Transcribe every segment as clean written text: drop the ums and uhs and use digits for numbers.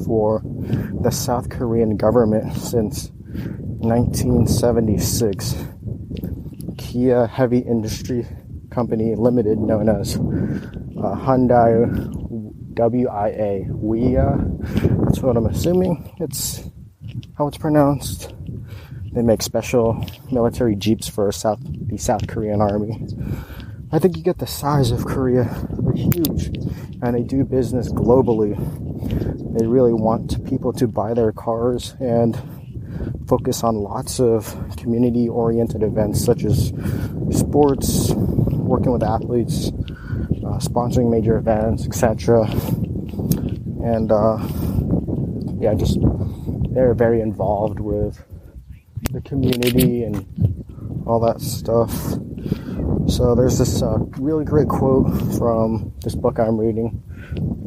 for the South Korean government since 1976. Kia Heavy Industry Company Limited, known as Hyundai WIA, that's what I'm assuming it's how it's pronounced. They make special military jeeps for the South Korean army. I think you get the size of Korea. They're huge, and they do business globally. They really want people to buy their cars and focus on lots of community-oriented events such as sports, working with athletes, sponsoring major events, etc. And they're very involved with the community and all that stuff. So there's this really great quote from this book I'm reading,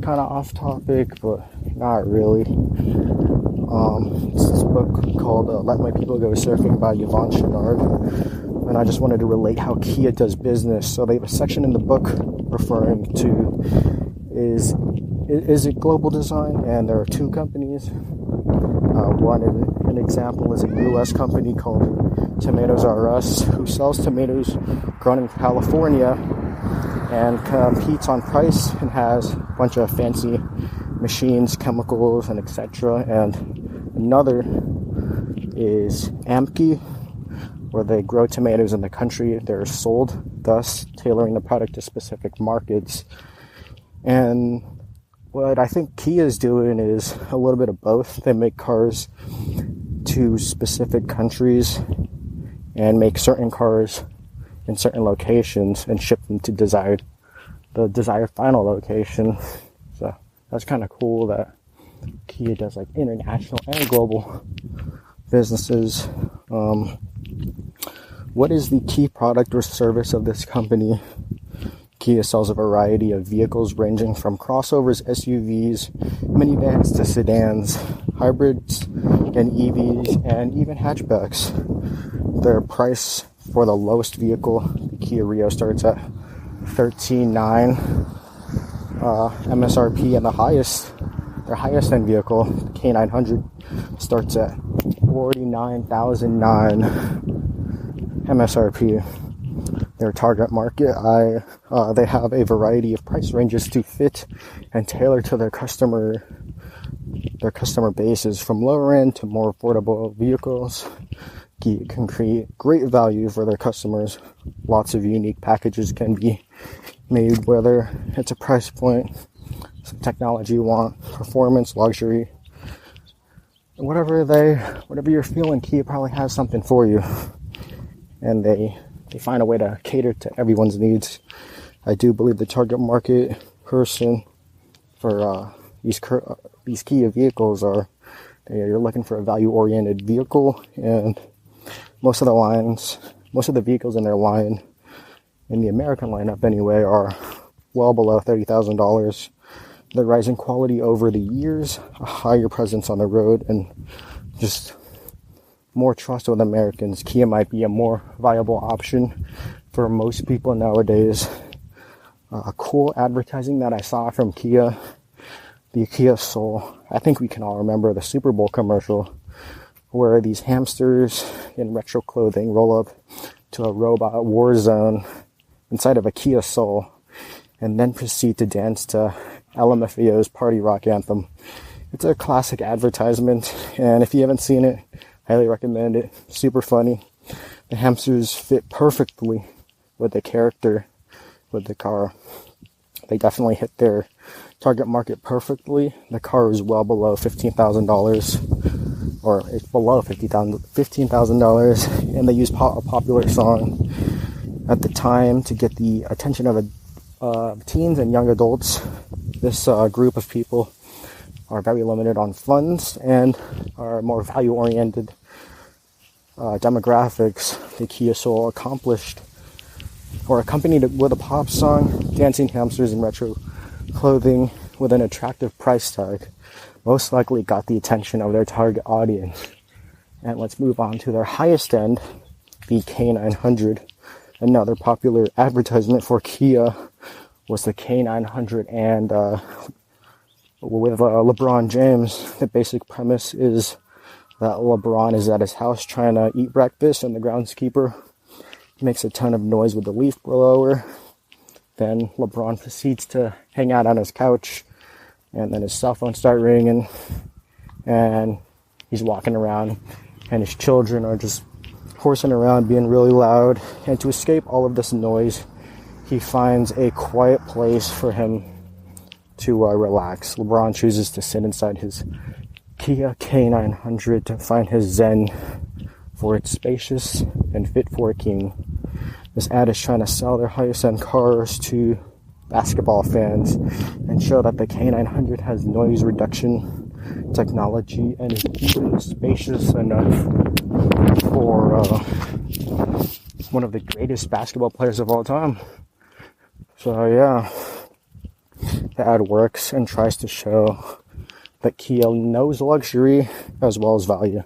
kind of off topic, but not really. It's this book called Let My People Go Surfing by Yvonne Chouinard, and I just wanted to relate how Kia does business. So they have a section in the book referring to is it global design, and there are two companies. An example is a U.S. company called Tomatoes R Us, who sells tomatoes grown in California and competes on price and has a bunch of fancy machines, chemicals, and etc. And another is Amki, where they grow tomatoes in the country they're sold, thus tailoring the product to specific markets. And what I think Kia is doing is a little bit of both. They make cars to specific countries and make certain cars in certain locations and ship them to the desired final location. So that's kind of cool that Kia does like international and global businesses. What is the key product or service of this company? Kia sells a variety of vehicles ranging from crossovers, SUVs, minivans to sedans, hybrids, and EVs, and even hatchbacks. Their price for the lowest vehicle, the Kia Rio, starts at $13,900 MSRP, and their highest end vehicle, the K900, starts at $49,900 MSRP. Their target market, they have a variety of price ranges to fit and tailor to their customer bases, from lower end to more affordable vehicles. Kia can create great value for their customers. Lots of unique packages can be made, whether it's a price point, some technology you want, performance, luxury, whatever you're feeling. Kia probably has something for you, and they find a way to cater to everyone's needs. I do believe the target market person for these Kia vehicles you're looking for a value-oriented vehicle, and most of the vehicles in their line, in the American lineup anyway, are well below $30,000. The rising quality over the years, a higher presence on the road, and just more trust with Americans. Kia might be a more viable option for most people nowadays. A cool advertising that I saw from Kia, the Kia Soul. I think we can all remember the Super Bowl commercial where these hamsters in retro clothing roll up to a robot war zone inside of a Kia Soul and then proceed to dance to LMFAO's party rock anthem. It's a classic advertisement, and if you haven't seen it, highly recommend it. Super funny. The hamsters fit perfectly with the character, with the car. They definitely hit their target market perfectly. The car is well below $15,000, or it's below $15,000, and they used a popular song at the time to get the attention of teens and young adults. This group of people are very limited on funds and are more value-oriented demographics. The Kia Soul accompanied with a pop song, dancing hamsters in retro clothing with an attractive price tag, most likely got the attention of their target audience. And let's move on to their highest end, the K900. Another popular advertisement for Kia was the K900 and with LeBron James. The basic premise is that LeBron is at his house trying to eat breakfast, and the groundskeeper makes a ton of noise with the leaf blower. Then LeBron proceeds to hang out on his couch, and then his cell phone starts ringing, and he's walking around, and his children are just horsing around, being really loud. And to escape all of this noise, he finds a quiet place for him to relax. LeBron chooses to sit inside his Kia K900 to find his zen, for it's spacious and fit for a king. This ad is trying to sell their highest-end cars to basketball fans and show that the K900 has noise reduction technology and is even spacious enough for one of the greatest basketball players of all time. So yeah, the ad works and tries to show that Kia knows luxury as well as value.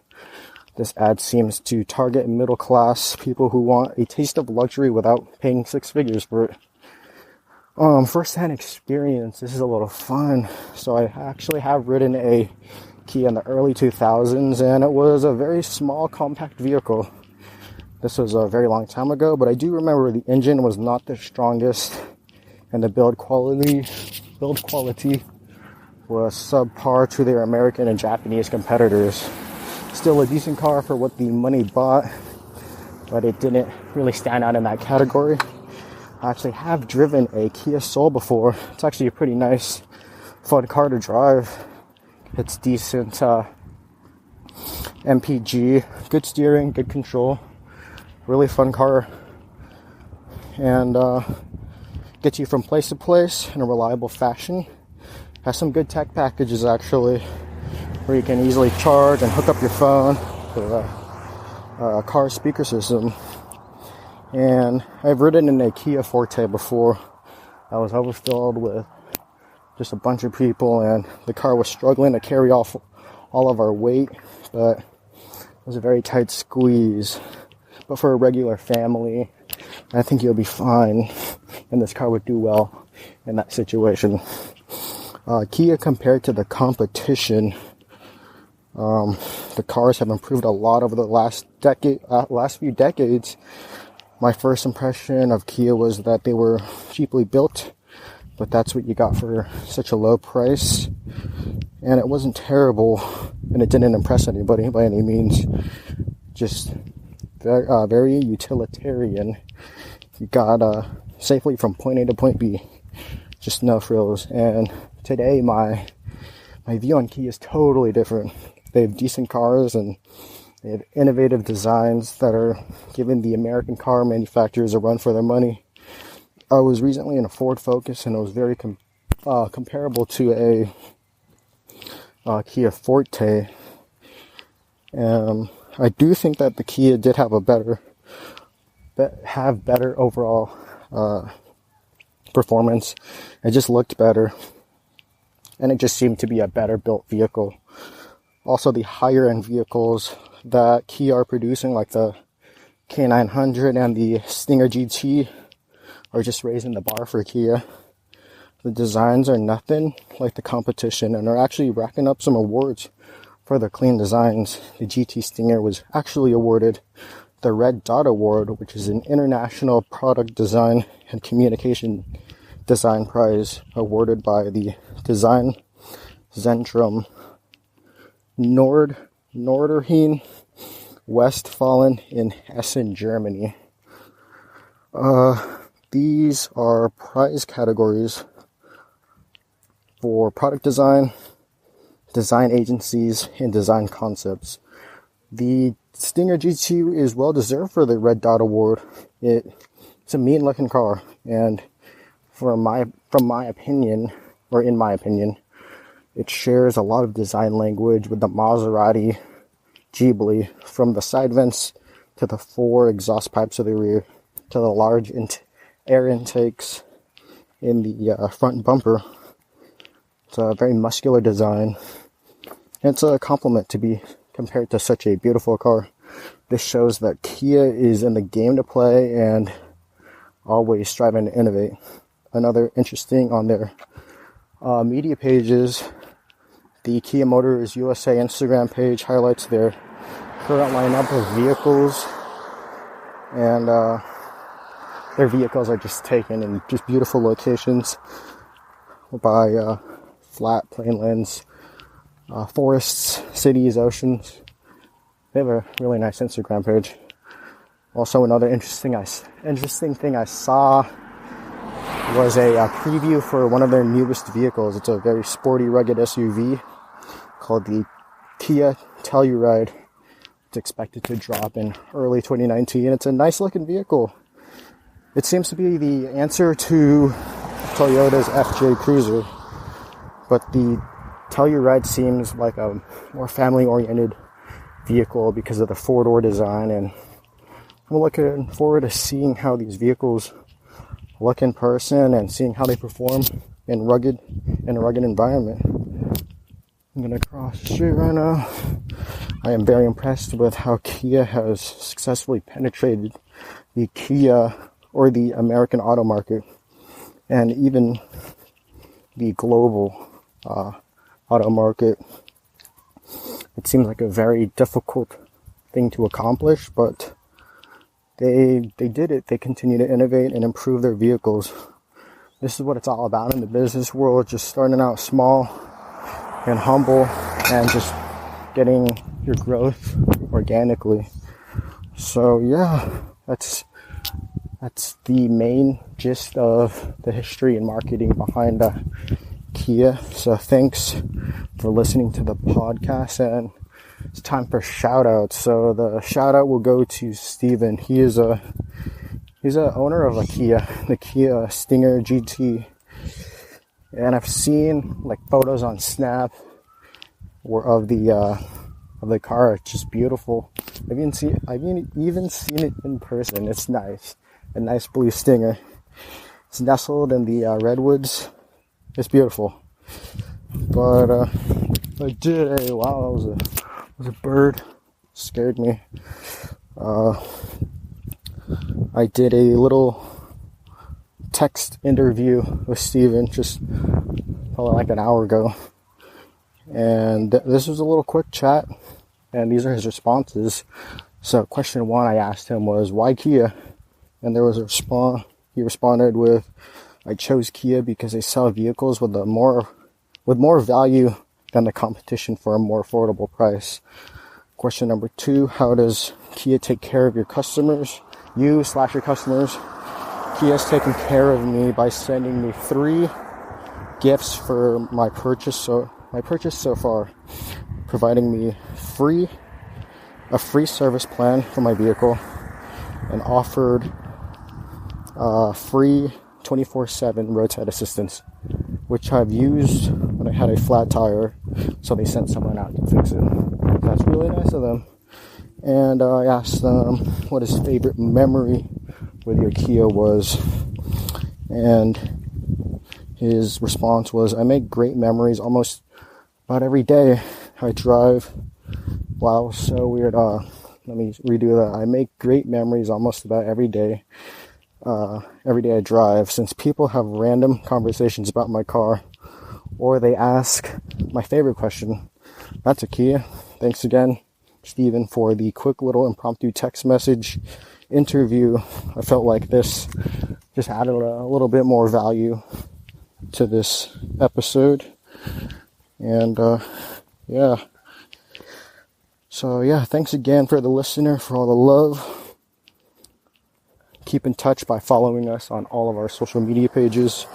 This ad seems to target middle class people who want a taste of luxury without paying six figures for it. First-hand experience, this is a little fun. So I actually have ridden a Kia in the early 2000s, and it was a very small, compact vehicle. This was a very long time ago, but I do remember the engine was not the strongest, and the build quality was subpar to their American and Japanese competitors. Still a decent car for what the money bought, but it didn't really stand out in that category. I actually have driven a Kia Soul before. It's actually a pretty nice, fun car to drive. It's decent MPG, good steering, good control, really fun car, and gets you from place to place in a reliable fashion. Has some good tech packages actually, where you can easily charge and hook up your phone with a car speaker system. And I've ridden in a Kia Forte before. I was overfilled with just a bunch of people, and the car was struggling to carry off all of our weight, but it was a very tight squeeze. But for a regular family, I think you'll be fine, and this car would do well in that situation. Kia, compared to the competition, the cars have improved a lot over the last few decades. My first impression of Kia was that they were cheaply built, but that's what you got for such a low price. And it wasn't terrible, and it didn't impress anybody by any means. Just very utilitarian. You got safely from point A to point B. Just no frills. And today my view on Kia is totally different. They have decent cars, and they have innovative designs that are giving the American car manufacturers a run for their money. I was recently in a Ford Focus, and it was very comparable to a Kia Forte. I do think that the Kia did have better overall performance. It just looked better, and it just seemed to be a better built vehicle. Also, the higher end vehicles that Kia are producing, like the K900 and the Stinger GT, are just raising the bar for Kia. The designs are nothing like the competition, and are actually racking up some awards for their clean designs. The GT Stinger was actually awarded the Red Dot Award, which is an international product design and communication design prize awarded by the Design Zentrum Nordrhein Westfalen in Essen, Germany. These are prize categories for product design, design agencies, and design concepts. The Stinger GT is well deserved for the Red Dot Award. It's a mean looking car, and in my opinion, it shares a lot of design language with the Maserati Ghibli, from the side vents to the four exhaust pipes of the rear to the large air intakes in the front bumper. It's a very muscular design. It's a compliment to be compared to such a beautiful car. This shows that Kia is in the game to play and always striving to innovate. Another interesting on their media pages, The Kia Motors USA Instagram page highlights their current lineup of vehicles, and their vehicles are just taken in just beautiful locations by flat, plain lands, forests, cities, oceans. They have a really nice Instagram page. Also, another interesting thing I saw was a preview for one of their newest vehicles. It's a very sporty, rugged SUV called the Kia Telluride. It's expected to drop in early 2019. It's a nice looking vehicle. It seems to be the answer to Toyota's FJ Cruiser, but the Telluride seems like a more family-oriented vehicle because of the four-door design, and I'm looking forward to seeing how these vehicles look in person and seeing how they perform in a rugged environment. I'm gonna cross the street right now. I am very impressed with how Kia has successfully penetrated the Kia or the American auto market and even the global auto market. It seems like a very difficult thing to accomplish, but they did it. They continue to innovate and improve their vehicles. This is what it's all about in the business world, just starting out small and humble and just getting your growth organically. So yeah, that's the main gist of the history and marketing behind Kia. So thanks for listening to the podcast, and it's time for shout outs. So the shout out will go to Steven. He's a owner of a Kia, the Kia Stinger GT. And I've seen like photos on Snap of the car. It's just beautiful. I've even seen it in person. It's nice. A nice blue Stinger. It's nestled in the redwoods. It's beautiful. But I did that was a bird. Scared me. I did a little text interview with Steven just probably like an hour ago. And this was a little quick chat, and these are his responses. So question 1 I asked him was, why Kia? And there was a response. He responded with, I chose Kia because they sell vehicles with more value than the competition for a more affordable price. Question number 2, how does Kia take care of your customers? Your customers. Kia's taken care of me by sending me 3 gifts for my purchase so far, providing me a free service plan for my vehicle, and offered free 24/7 roadside assistance, which I've used when I had a flat tire, so they sent someone out to fix it. That's really nice of them. And I asked them what his favorite memory with your Kia was, and his response was, I make great memories almost about every day I drive. Wow, so weird. Let me redo that. I make great memories almost about every day I drive, since people have random conversations about my car, or they ask my favorite question. That's a Kia. Thanks again, Steven, for the quick little impromptu text message interview. I felt like this just added a little bit more value to this episode. And yeah. So yeah, thanks again for the listener, for all the love. Keep in touch by following us on all of our social media pages,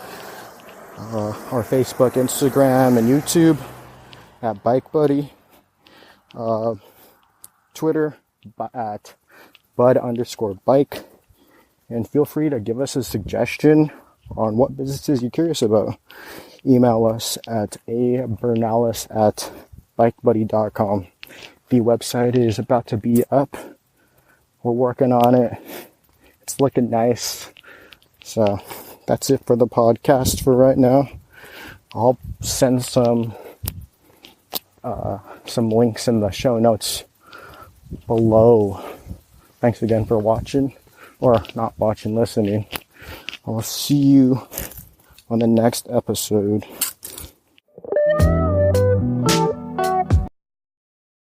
our Facebook, Instagram, and YouTube at Bikebudie, Twitter at bud_bike, and feel free to give us a suggestion on what businesses you're curious about. Email us at abernales@bikebudie.com. The website is about to be up. We're working on it. It's looking nice. So that's it for the podcast for right now. I'll send some links in the show notes below. Thanks again for watching, or not watching, listening. I'll see you on the next episode.